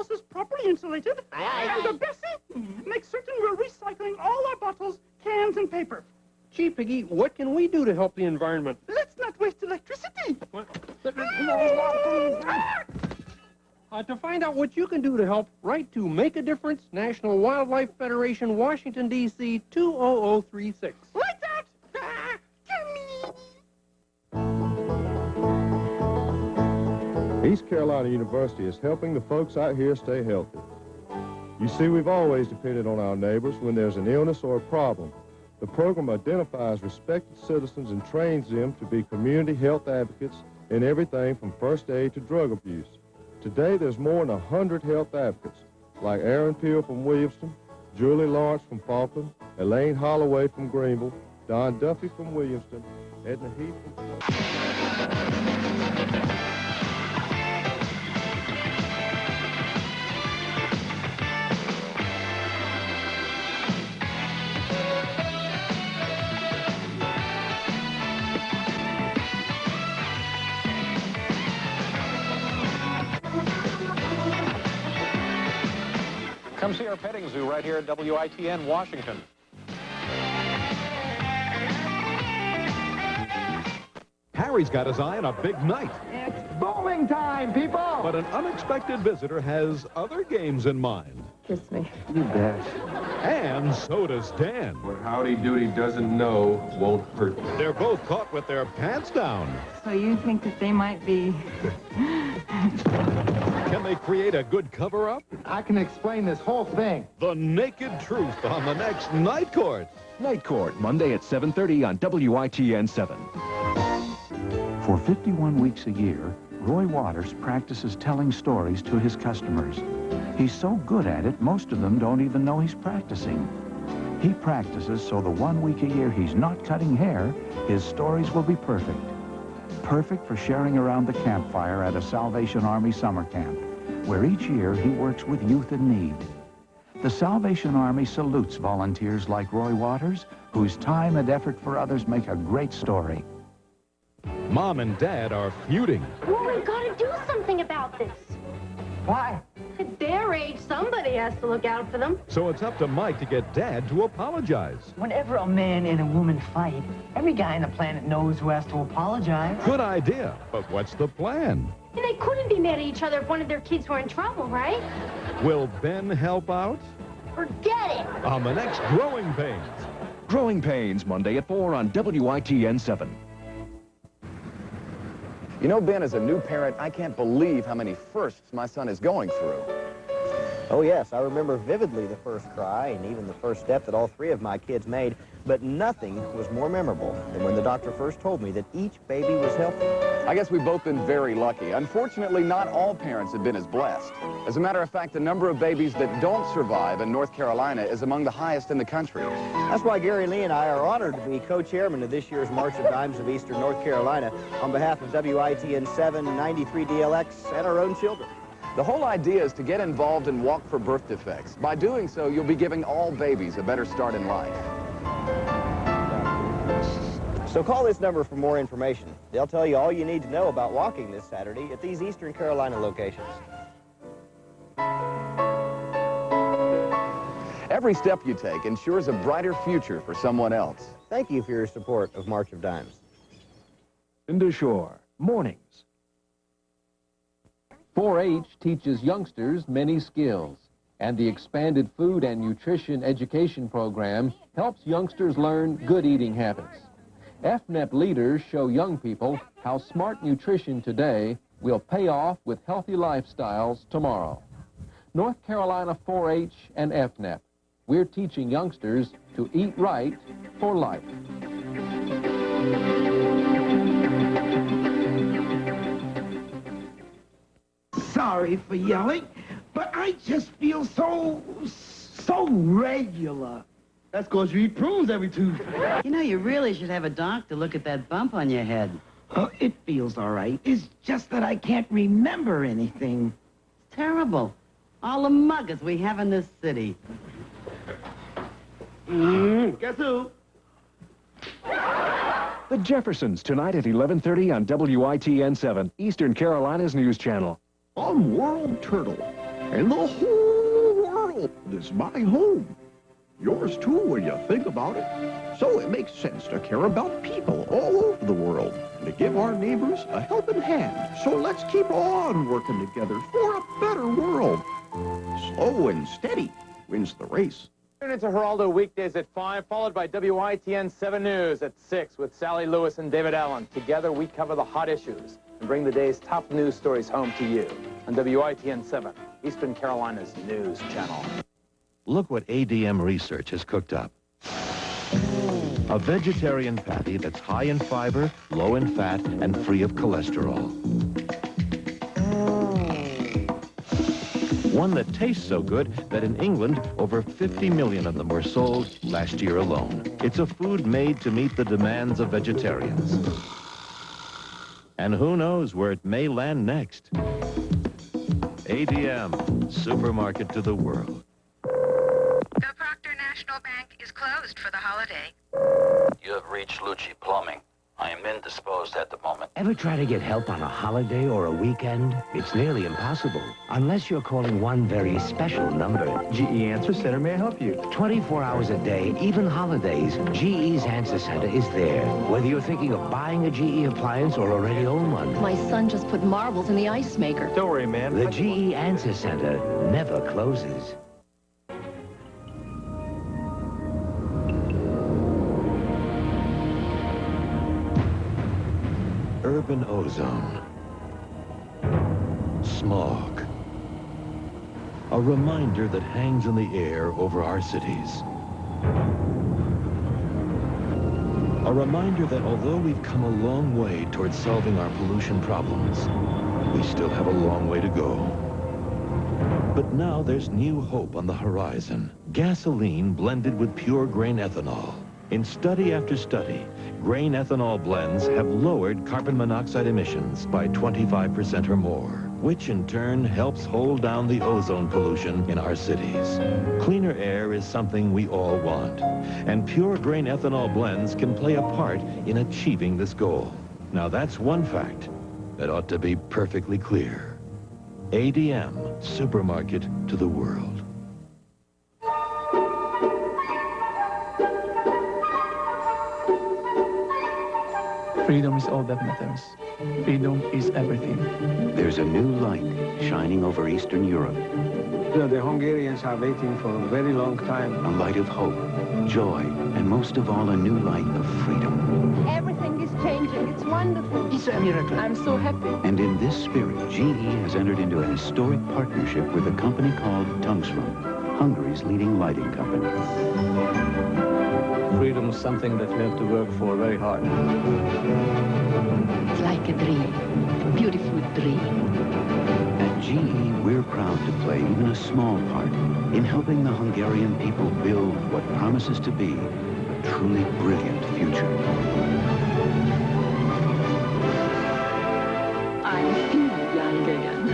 house is properly insulated. And Bessie, make certain we're recycling all our bottles, cans, and paper. Gee, Piggy, what can we do to help the environment? Let's not waste electricity. To find out what you can do to help, write to Make a Difference, National Wildlife Federation, Washington, D.C., 20036. Like that! East Carolina University is helping the folks out here stay healthy. You see, we've always depended on our neighbors when there's an illness or a problem. The program identifies respected citizens and trains them to be community health advocates in everything from first aid to drug abuse. Today, there's more than 100 health advocates, like Aaron Peel from Williamston, Julie Lawrence from Falkland, Elaine Holloway from Greenville, Don Duffy from Williamston, Edna Heath from... Come see our petting zoo right here at WITN, Washington. Harry's got his eye on a big night. It's bowling time, people! But an unexpected visitor has other games in mind. Kiss me. You bet. And so does Dan. What Howdy Doody doesn't know won't hurt. They're both caught with their pants down. So you think that they might be... Can they create a good cover-up? I can explain this whole thing. The naked truth on the next Night Court. Night Court, Monday at 7:30 on WITN-7. For 51 weeks a year, Roy Waters practices telling stories to his customers. He's so good at it, most of them don't even know he's practicing. He practices so the 1 week a year he's not cutting hair, his stories will be perfect. Perfect for sharing around the campfire at a Salvation Army summer camp, where each year he works with youth in need. The Salvation Army salutes volunteers like Roy Waters, whose time and effort for others make a great story. Mom and Dad are feuding. Well, we've got to do something about this. Why? At their age, somebody has to look out for them. So it's up to Mike to get Dad to apologize. Whenever a man and a woman fight, every guy on the planet knows who has to apologize. Good idea, but what's the plan? And they couldn't be mad at each other if one of their kids were in trouble, right? Will Ben help out? Forget it. On the next Growing Pains. Growing Pains, Monday at 4 on WITN-7. You know, Ben, as a new parent, I can't believe how many firsts my son is going through. Oh, yes, I remember vividly the first cry and even the first step that all three of my kids made, but nothing was more memorable than when the doctor first told me that each baby was healthy. I guess we've both been very lucky. Unfortunately, not all parents have been as blessed. As a matter of fact, the number of babies that don't survive in North Carolina is among the highest in the country. That's why Gary Lee and I are honored to be co-chairman of this year's March of Dimes of Eastern North Carolina on behalf of WITN-7, 93 DLX, and our own children. The whole idea is to get involved and walk for birth defects. By doing so, you'll be giving all babies a better start in life. So call this number for more information. They'll tell you all you need to know about walking this Saturday at these Eastern Carolina locations. Every step you take ensures a brighter future for someone else. Thank you for your support of March of Dimes. Into Shore, mornings. 4-H teaches youngsters many skills, and the expanded food and nutrition education program helps youngsters learn good eating habits. FNEP leaders show young people how smart nutrition today will pay off with healthy lifestyles tomorrow. North Carolina 4-H and FNEP, we're teaching youngsters to eat right for life. Sorry for yelling, but I just feel so regular. That's because you eat prunes every Tuesday. You know, you really should have a doctor look at that bump on your head. Oh, it feels all right. It's just that I can't remember anything. Terrible. All the muggers we have in this city. Guess who? The Jeffersons, tonight at 11:30 on WITN-7, Eastern Carolina's news channel. On World Turtle, And the whole world is my home. Yours too, when you think about it. So it makes sense to care about people all over the world and to give our neighbors a helping hand. So let's keep on working together for a better world. Slow and steady wins the race. Tune into Geraldo weekdays at 5, followed by WITN-7 News at 6 with Sally Lewis and David Allen. Together, we cover the hot issues and bring the day's top news stories home to you on WITN-7, Eastern Carolina's news channel. Look what ADM research has cooked up. A vegetarian patty that's high in fiber, low in fat, and free of cholesterol. One that tastes so good that in England, over 50 million of them were sold last year alone. It's a food made to meet the demands of vegetarians. And who knows where it may land next. ADM, supermarket to the world. The Proctor National Bank is closed for the holiday. You have reached Lucci Plumbing. I am indisposed at the moment. Ever try to get help on a holiday or a weekend? It's nearly impossible, unless you're calling one very special number. GE Answer Center may help you. 24 hours a day, even holidays, GE's Answer Center is there. Whether you're thinking of buying a GE appliance or already own one. My son just put marbles in the ice maker. Don't worry, ma'am. The GE Answer Center never closes. Urban ozone. Smog. A reminder that hangs in the air over our cities. A reminder that although we've come a long way towards solving our pollution problems, we still have a long way to go. But now there's new hope on the horizon. Gasoline blended with pure grain ethanol. In study after study, grain ethanol blends have lowered carbon monoxide emissions by 25% or more, which in turn helps hold down the ozone pollution in our cities. Cleaner air is something we all want, and pure grain ethanol blends can play a part in achieving this goal. Now that's one fact that ought to be perfectly clear. ADM, supermarket to the world. Freedom is all that matters. Freedom is everything. There's a new light shining over Eastern Europe. The Hungarians are waiting for a very long time. A light of hope, joy, and most of all, a new light of freedom. Everything is changing. It's wonderful. It's a miracle. I'm so happy. And in this spirit, GE has entered into an historic partnership with a company called Tungsram, Hungary's leading lighting company. Freedom is something that we have to work for very hard. It's like a dream, a beautiful dream. At GE, we're proud to play even a small part in helping the Hungarian people build what promises to be a truly brilliant future. I feel young again.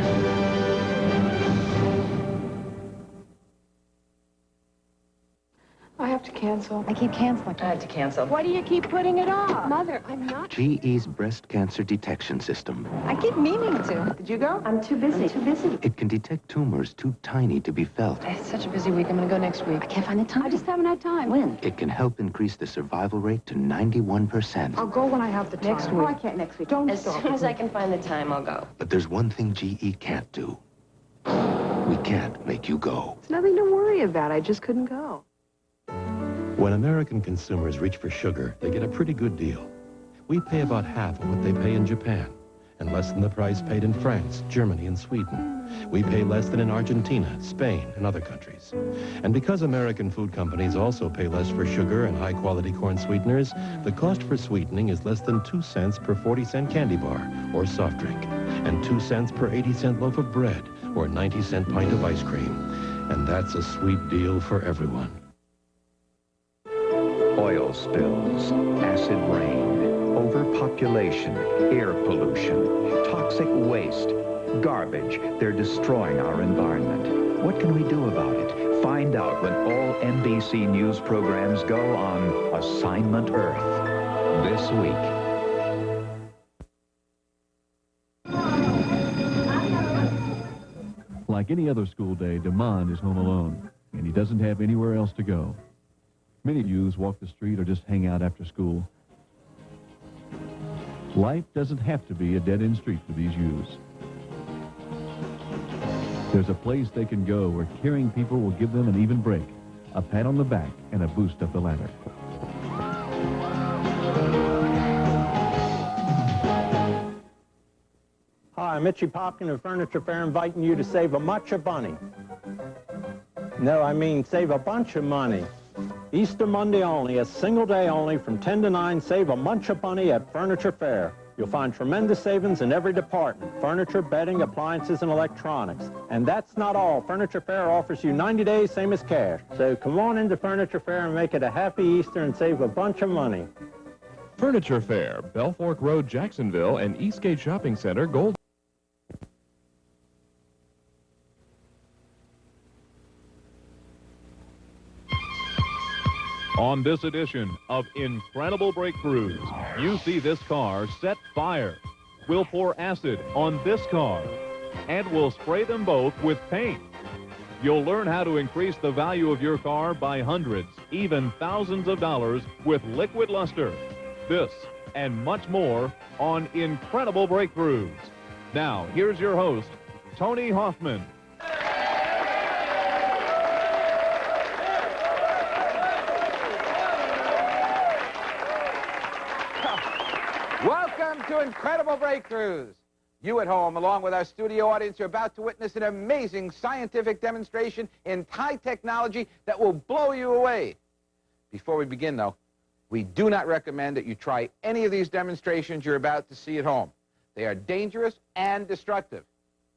I have to cancel. I keep canceling. I had to cancel. Why do you keep putting it off? Mother, I'm not. GE's breast cancer detection system. I keep meaning to. Did you go? I'm too busy. It can detect tumors too tiny to be felt. It's such a busy week. I'm going to go next week. I can't find the time. I just haven't had time. When? It can help increase the survival rate to 91%. I'll go when I have the time. Next week. Oh, I can't next week. Don't As stop. soon as I can find the time, I'll go. But there's one thing GE can't do. We can't make you go. It's nothing to worry about. I just couldn't go. When American consumers reach for sugar, they get a pretty good deal. We pay about half of what they pay in Japan, and less than the price paid in France, Germany, and Sweden. We pay less than in Argentina, Spain, and other countries. And because American food companies also pay less for sugar and high-quality corn sweeteners, the cost for sweetening is less than 2 cents per 40-cent candy bar or soft drink, and 2 cents per 80-cent loaf of bread or 90-cent pint of ice cream. And that's a sweet deal for everyone. Oil spills, acid rain, overpopulation, air pollution, toxic waste, garbage. They're destroying our environment. What can we do about it? Find out when all NBC News programs go on Assignment Earth this week. Like Like any other school day, Damon is home alone, and he doesn't have anywhere else to go. Many youths walk the street or just hang out after school. Life doesn't have to be a dead-end street for these youths. There's a place they can go where caring people will give them an even break, a pat on the back, and a boost up the ladder. Hi, I'm Itchy Popkin of Furniture Fair, inviting you to save a much of money. No, I mean save a bunch of money. Easter Monday only, a single day only, from 10 to 9, save a bunch of money at Furniture Fair. You'll find tremendous savings in every department: furniture, bedding, appliances, and electronics. And that's not all. Furniture Fair offers you 90 days, same as cash. So come on into Furniture Fair and make it a happy Easter and save a bunch of money. Furniture Fair, Belfork Road, Jacksonville, and Eastgate Shopping Center, Gold. On this edition of Incredible Breakthroughs, you see this car set fire. We'll pour acid on this car, and we'll spray them both with paint. You'll learn how to increase the value of your car by hundreds, even thousands of dollars with liquid luster. This and much more on Incredible Breakthroughs. Now, here's your host, Tony Hoffman. Welcome to Incredible Breakthroughs. You at home, along with our studio audience, are about to witness an amazing scientific demonstration in high technology that will blow you away. Before we begin, though, we do not recommend that you try any of these demonstrations you're about to see at home. They are dangerous and destructive.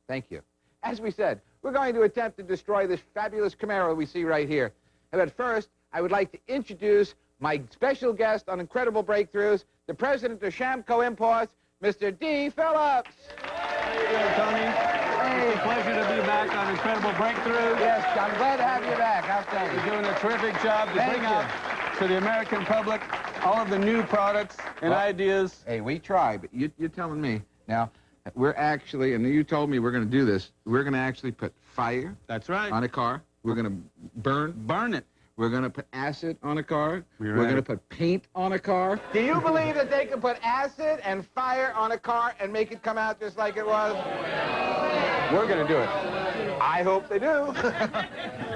Thank you. As we said, we're going to attempt to destroy this fabulous Camaro we see right here. But first, I would like to introduce my special guest on Incredible Breakthroughs, the president of Shamco Imports, Mr. D. Phillips. How you doing, Tony? Hey. It's a pleasure to be back on Incredible Breakthroughs. Yes, I'm glad to have you back. Outstanding. You're doing a terrific job to bring out to the American public all of the new products and ideas. Hey, we try, but you're telling me. Now, we're actually, and you told me we're going to do this, we're going to actually put fire. That's right. On a car. We're going to burn it. We're going to put acid on a car. We're going to put paint on a car. Do you believe that they can put acid and fire on a car and make it come out just like it was? We're going to do it. I hope they do.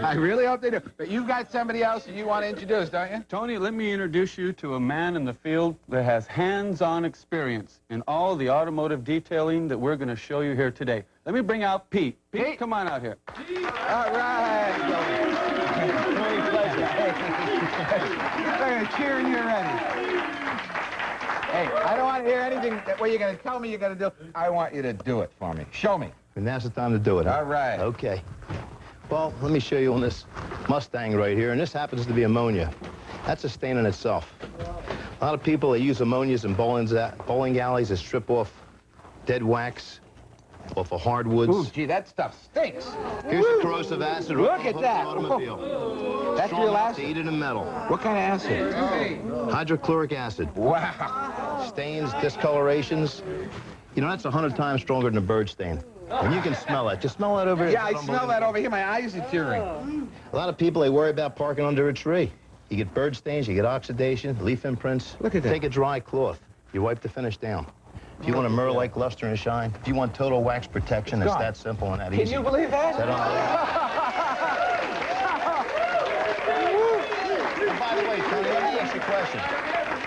I really hope they do. But you've got somebody else that you want to introduce, don't you? Tony, let me introduce you to a man in the field that has hands-on experience in all the automotive detailing that we're going to show you here today. Let me bring out Pete. Pete, come on out here. All right. Hey, cheering you already. Hey, I don't want to hear anything where you're going to tell me you're going to do. I want you to do it for me. Show me. And now's the time to do it. All right. Okay. Well, let me show you on this Mustang right here, and this happens to be ammonia. That's a stain in itself. A lot of people, they use ammonias in bowling alleys to strip off dead wax off of hardwoods. Ooh, gee, that stuff stinks. Here's the corrosive acid. Look at that. Automobile. That's real acid. To eat it in metal. What kind of acid? Hydrochloric acid. Wow. Stains, discolorations. You know, that's 100 times stronger than a bird stain. And you can smell it. Just smell that over here. Yeah, I smell that over here. My eyes are tearing. A lot of people, they worry about parking under a tree. You get bird stains, you get oxidation, leaf imprints. Look at that. Take a dry cloth. You wipe the finish down. If you want a mirror-like luster and shine, if you want total wax protection, it's that simple and that easy. Can you believe that? Is that And by the way, Tony, let me ask you a question.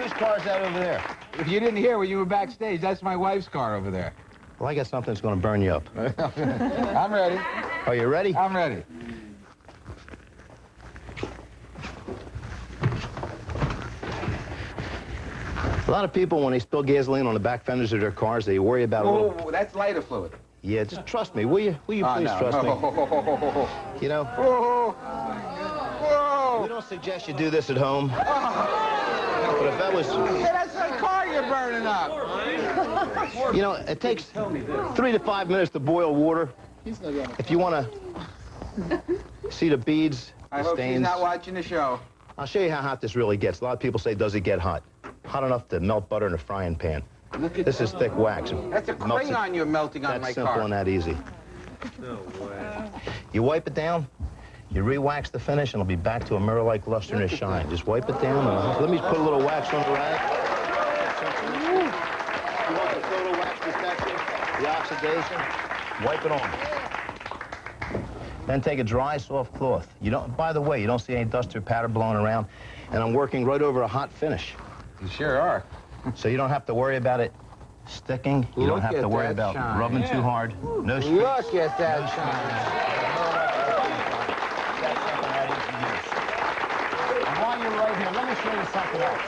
Whose car is that over there? If you didn't hear when you were backstage, that's my wife's car over there. Well, I got something that's going to burn you up. I'm ready. Are you ready? I'm ready. A lot of people, when they spill gasoline on the back fenders of their cars, they worry about a little... Oh, that's lighter fluid. Yeah, just trust me. Will you please trust me? You know? Whoa. We don't suggest you do this at home. But if that was... Hey, that's my car you're burning up. You know, it takes 3 to 5 minutes to boil water. If you want to see the beads, I the hope stains... she's not watching the show. I'll show you how hot this really gets. A lot of people say, does it get hot? Hot enough to melt butter in a frying pan. This is thick wax. That's a crayon you're melting on my car. That's simple and that easy. No way. You wipe it down, you re-wax the finish, and it'll be back to a mirror-like luster and a shine. Just wipe it down. And let me put a little wax on the rag. You want the total wax protection, the oxidation, wipe it on. Then take a dry, soft cloth. You don't, by the way, you don't see any dust or powder blowing around, and I'm working right over a hot finish. You sure are. So you don't have to worry about it sticking. You don't have to worry about rubbing too hard. No streaks. Look at that shine. And while you're right here, let me show you something else.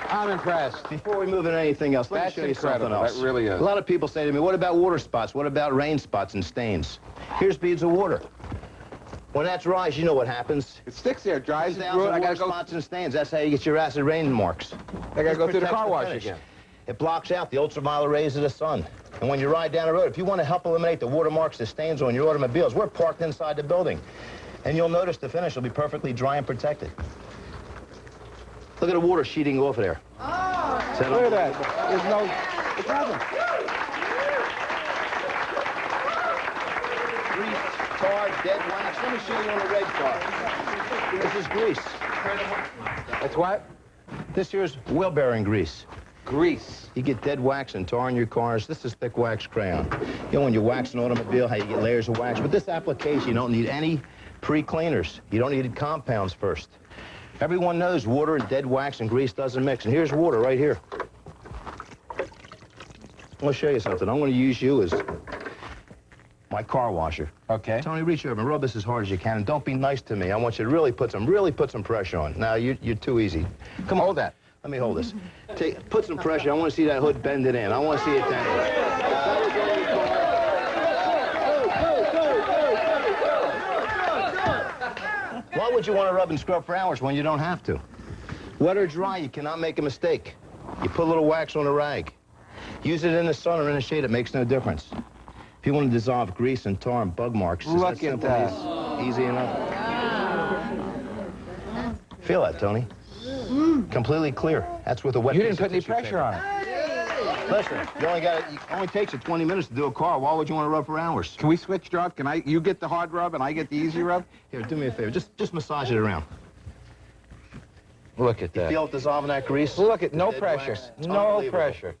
I'm impressed. Before we move into anything else, let me show you something else. That really is. A lot of people say to me, what about water spots? What about rain spots and stains? Here's beads of water. When that dries, you know what happens. It sticks there, dries, I gotta go spots and stains. That's how you get your acid rain marks. I gotta go through the car wash again. It blocks out the ultraviolet rays of the sun. And when you ride down the road, if you want to help eliminate the watermarks, the stains on your automobiles, we're parked inside the building. And you'll notice the finish will be perfectly dry and protected. Look at the water sheeting off of there. Oh, look at that. There's no, it's nothing. Grease, tar, dead wax. Let me show you on the red car. This is grease. That's what? This here's wheel bearing grease. Grease. You get dead wax and tar in your cars. This is thick wax crayon. You know when you wax an automobile, how you get layers of wax. With this application, you don't need any pre-cleaners. You don't need compounds first. Everyone knows water and dead wax and grease doesn't mix. And here's water right here. I'm going to show you something. I'm going to use you as my car washer. Okay. Tony, reach over and rub this as hard as you can. And don't be nice to me. I want you to really put some pressure on. Now, you're too easy. Come on. Hold that. Let me hold this. Put some pressure. I want to see that hood bend it in. I want to see it bend. Why would you want to rub and scrub for hours when you don't have to? Wet or dry, you cannot make a mistake. You put a little wax on a rag. Use it in the sun or in the shade, it makes no difference. If you want to dissolve grease and tar and bug marks, it's look at that. Easy enough. Feel that, Tony? Completely clear. That's with a wet. You didn't put any pressure on it. Listen, it only takes you 20 minutes to do a car. Why would you want to rub for hours? Can we switch jobs? You get the hard rub and I get the easy rub? Here, do me a favor. Just massage it around. Look at that. You feel it dissolving that grease? Look at no pressure. No pressure.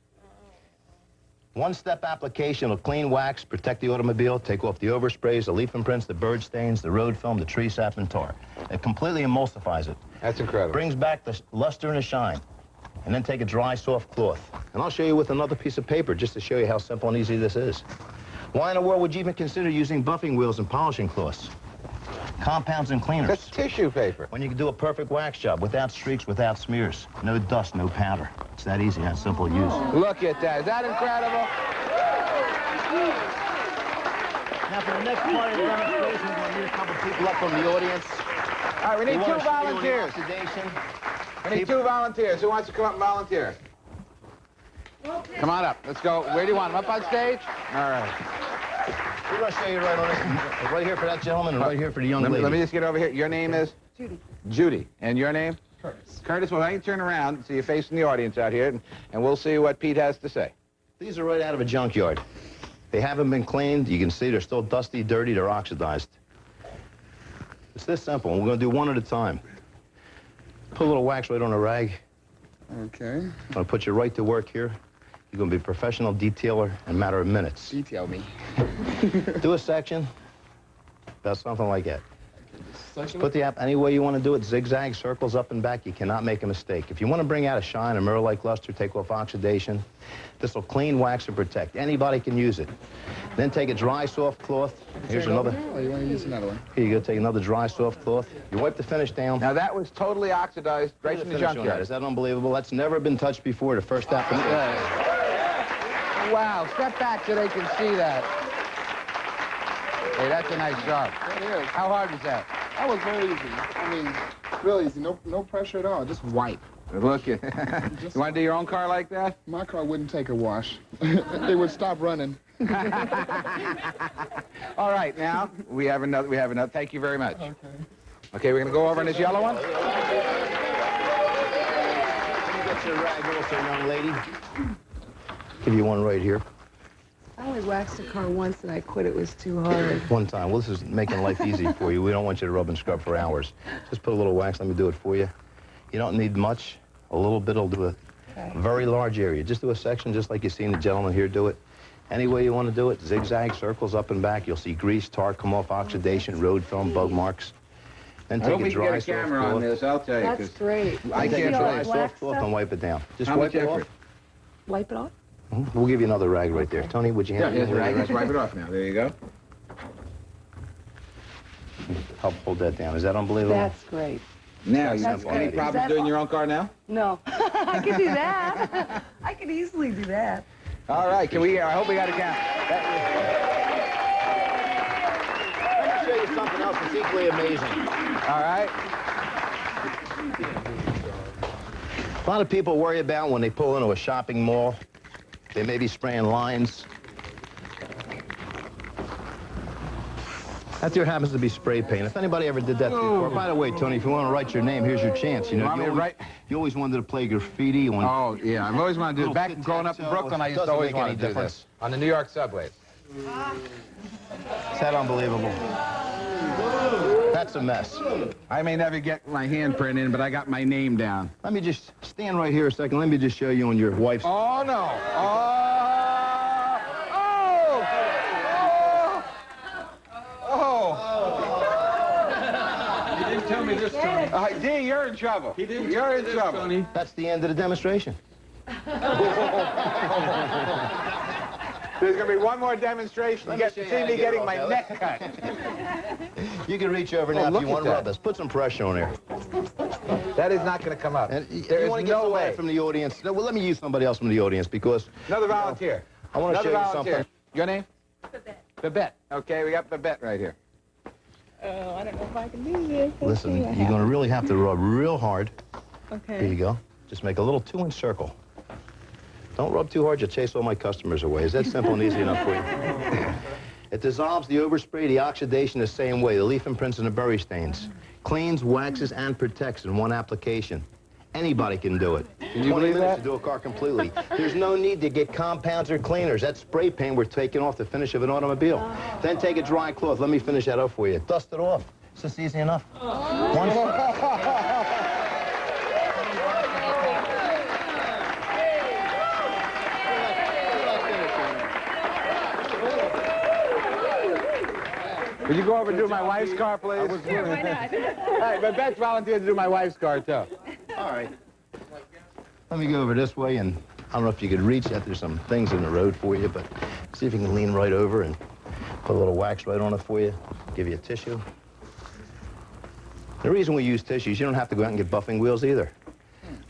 One-step application will clean wax, protect the automobile, take off the oversprays, the leaf imprints, the bird stains, the road film, the tree sap, and tar. It completely emulsifies it. That's incredible. Brings back the luster and the shine. And then take a dry, soft cloth. And I'll show you with another piece of paper just to show you how simple and easy this is. Why in the world would you even consider using buffing wheels and polishing cloths? Compounds and cleaners. That's tissue paper. When you can do a perfect wax job without streaks, without smears. No dust, no powder. It's that easy, that simple to use. Look at that. Is that incredible? Now, for the next part of the demonstration, we're going to need a couple people up from the audience. All right, we need two volunteers. We need two volunteers. Who wants to come up and volunteer? Come on up. Let's go. Where do you want them? Up on stage? All right. We're going to show you right on this. Right here for that gentleman and right here for the young lady. Let me just get over here. Your name is? Judy. Judy. And your name? Curtis. Curtis, well, I can turn around so you're facing the audience out here, and we'll see what Pete has to say. These are right out of a junkyard. They haven't been cleaned. You can see they're still dusty, dirty, they're oxidized. It's this simple. We're going to do one at a time. Put a little wax right on a rag. Okay. I'm going to put you right to work here. You're going to be a professional detailer in a matter of minutes. Detail me. Do a section. About something like that. Just put the app any way you want to do it. Zigzag, circles up and back. You cannot make a mistake. If you want to bring out a shine, a mirror-like luster, take off oxidation, this will clean, wax, and protect. Anybody can use it. Then take a dry, soft cloth. Here's another. Oh, you want to use another one? Here you go. Take another dry, soft cloth. You wipe the finish down. Now, that was totally oxidized right from the junkyard. Is that unbelievable? That's never been touched before. The first application. Wow. Step back so they can see that. Hey, that's a nice job. It is. How hard was that? That was very easy. I mean, real easy. No pressure at all. Just wipe. Look at You want to do your own car like that? My car wouldn't take a wash. It would stop running. All right, now we have another. Thank you very much. Okay. Okay, we're going to go over on this yellow one. Let me get your rag also, young lady. Give you one right here. I only waxed a car once and I quit. It was too hard. One time. Well, this is making life easy for you. We don't want you to rub and scrub for hours. Just put a little wax. Let me do it for you. You don't need much. A little bit will do a very large area. Just do a section just like you've seen the gentleman here do it. Any way you want to do it, zigzag, circles up and back. You'll see grease, tar come off, oxidation, road film, bug marks. Then take a dry soft camera on cloth. this, I'll tell you. That's great. I can't take a dry believe soft cloth and wipe it down. Just How wipe much it off. effort? Wipe it off? We'll give you another rag right there. Tony, would you Yeah, hand here's me the rag. another Just wipe it off now. There you go. Help hold that down. Is that unbelievable? That's great. Now, That's you any great. problems Is that doing all? your own car now? No. I could do that. I could easily do that. All right, can we, I hope we got a count. Let me show you something else that's equally amazing. All right. A lot of people worry about when they pull into a shopping mall, they may be spraying lines. That there happens to be spray paint. If anybody ever did that before, by the way, Tony, if you want to write your name, here's your chance. You know, Want me to write? You always wanted to play graffiti. Oh, yeah, I've always wanted to do it. Back growing up in Brooklyn, I used to always want to do this. On the New York subways. Is that unbelievable? That's a mess. I may never get my handprint in, but I got my name down. Let me just stand right here a second. Let me just show you on your wife's... Oh, no. He didn't tell me this, Tony. D, you're in trouble. He didn't You're tell me in this, trouble. Tony. That's the end of the demonstration. There's going to be one more demonstration. You get to see me getting my neck cut. You can reach over now if you want to rub us. Put some pressure on there. That is not going to come up. And There you is want to get no somebody way. from the audience. No, well, let me use somebody else from the audience because... Another volunteer. I want to show you something. Your name? Babette. Babette. Okay, we got Babette right here. Oh, I don't know if I can do this. Listen, you're going to really have to rub real hard. Okay. Here you go. Just make a little 2-inch circle. Don't rub too hard, you'll chase all my customers away. Is that simple and easy enough for you? It dissolves the overspray, the oxidation the same way, the leaf imprints and the berry stains. Cleans, waxes, and protects in one application. Anybody can do it. Can you 20 believe minutes that? to do a car completely. There's no need to get compounds or cleaners. That spray paint we're taking off the finish of an automobile. Then take a dry cloth. Let me finish that up for you. Dust it off. It's just easy enough. Could you go over and do my wife's car, please? Sure, why not? Hey, Babette's volunteered to do my wife's car, too. All right. Let me go over this way, and I don't know if you could reach that. There's some things in the road for you, but see if you can lean right over and put a little wax right on it for you. Give you a tissue. The reason we use tissues, you don't have to go out and get buffing wheels either.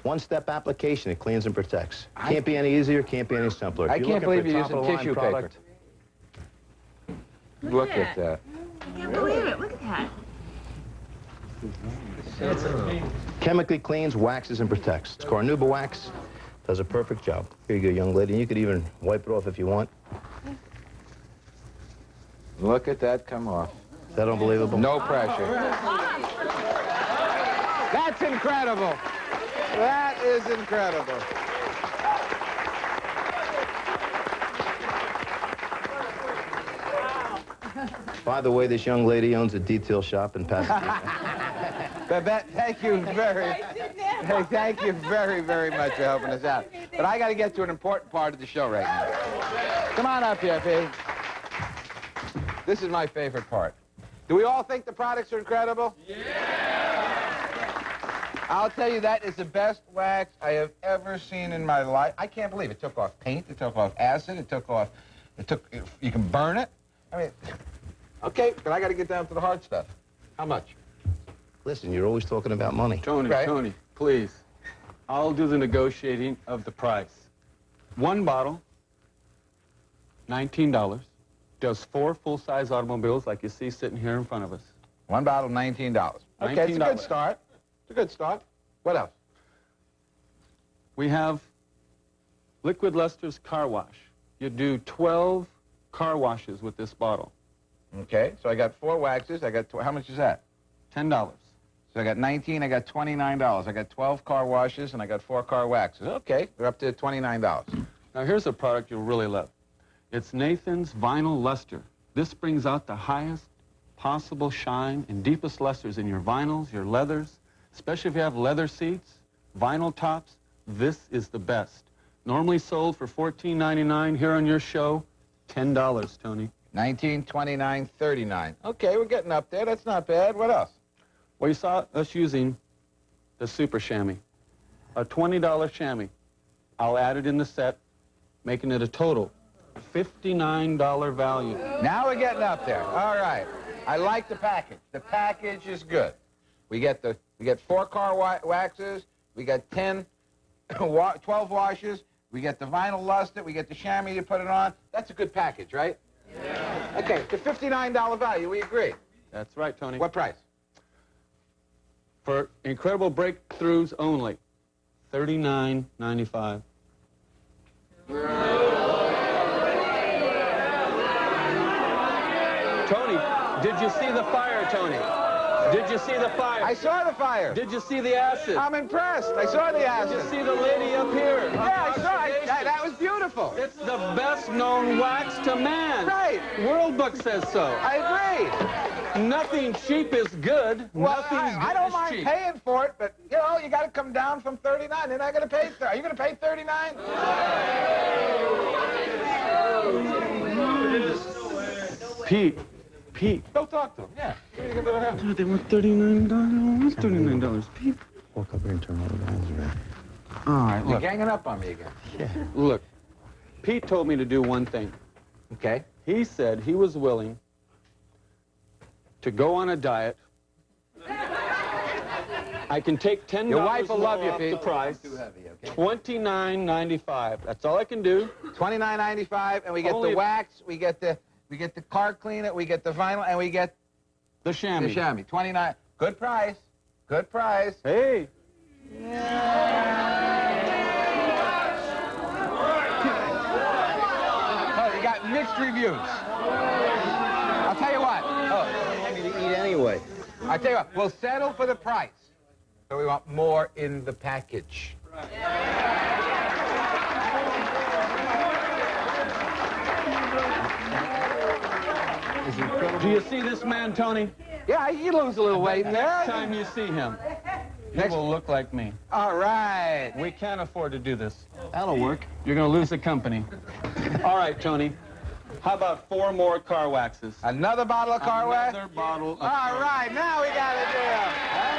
One-step application, it cleans and protects. Can't be any easier, can't be any simpler. I If you're can't looking believe for you're using top-of-the-line tissue paper. product, Look at that. I can't believe it. Look at that. Chemically cleans, waxes, and protects. Carnauba wax does a perfect job. Here you go, young lady. You could even wipe it off if you want. Look at that come off. Is that unbelievable? No pressure. That's incredible. That is incredible. By the way, this young lady owns a detail shop in Pasadena. Babette, thank you very much for helping us out. But I got to get to an important part of the show right now. Come on up here, P. This is my favorite part. Do we all think the products are incredible? I'll tell you, that is the best wax I have ever seen in my life. I can't believe it. It took off paint, it took off acid, you can burn it. I mean, okay, but I got to get down to the hard stuff. How much? Listen, you're always talking about money. Tony, Right. Tony, please. I'll do the negotiating of the price. One bottle, $19, does 4 full-size automobiles like you see sitting here in front of us. One bottle, $19. Okay, it's a good start. It's a good start. What else? We have Liquid Luster's car wash. You do 12 car washes with this bottle. Okay, so I got 4 waxes. I got, how much is that? $10. So I got 19, I got $29. I got 12 car washes, and I got 4 car waxes. Okay, we're up to $29. Now here's a product you'll really love. It's Nathan's Vinyl Luster. This brings out the highest possible shine and deepest lusters in your vinyls, your leathers, especially if you have leather seats, vinyl tops. This is the best. Normally sold for $14.99. Here on your show, $10, Tony. $19, $29, $39. Okay, we're getting up there. That's not bad. What else? Well, you saw us using the Super Chamois, a $20 chamois. I'll add it in the set, making it a total $59 value. Now we're getting up there. All right. I like the package. The package is good. We get 4 car waxes. We got 12 washes. We get the vinyl luster. We get the chamois you put it on. That's a good package, right? Yeah. Okay, the $59 value. We agree. That's right, Tony. What price? For incredible breakthroughs only, $39.95. Tony, did you see the fire, Tony? Did you see the fire? I saw the fire. Did you see the acid? I'm impressed. I saw the acid. Did you see the lady up here? Yeah, I saw it. That was beautiful. It's the best known wax to man. Right. World Book says so. I agree. Nothing cheap is good. Well, Nothing I don't mind cheap. paying for it, but, you know, you got to come down from 39. They're not going to pay. Are you going to pay 39? Pete. Go talk to him. Yeah. They want $39. What's $39? Pete. Walk up here and turn all the guys around. All right, You're look. ganging up on me again. Yeah. Look, Pete told me to do one thing. Okay. He said he was willing to go on a diet. I can take $10 Your wife will more love you, off Pete. the price. Too heavy, okay? $29.95. That's all I can do. $29.95, and we get Only the wax, we get the car cleaner, we get the vinyl, and we get the chamois. The chamois. 29. Good price. Good price. Hey. Oh, you got mixed reviews. I'll tell you what. Oh, I need to eat anyway. I'll tell you what. We'll settle for the price. So we want more in the package. Do you see this man, Tony? Yeah, you lose a little weight there. Next time you see him, he will look like me. All right. We can't afford to do this. That'll work. You're going to lose the company. All right, Tony. How about 4 more car waxes? Another bottle of car wax? Another bottle of All right, now we got a deal.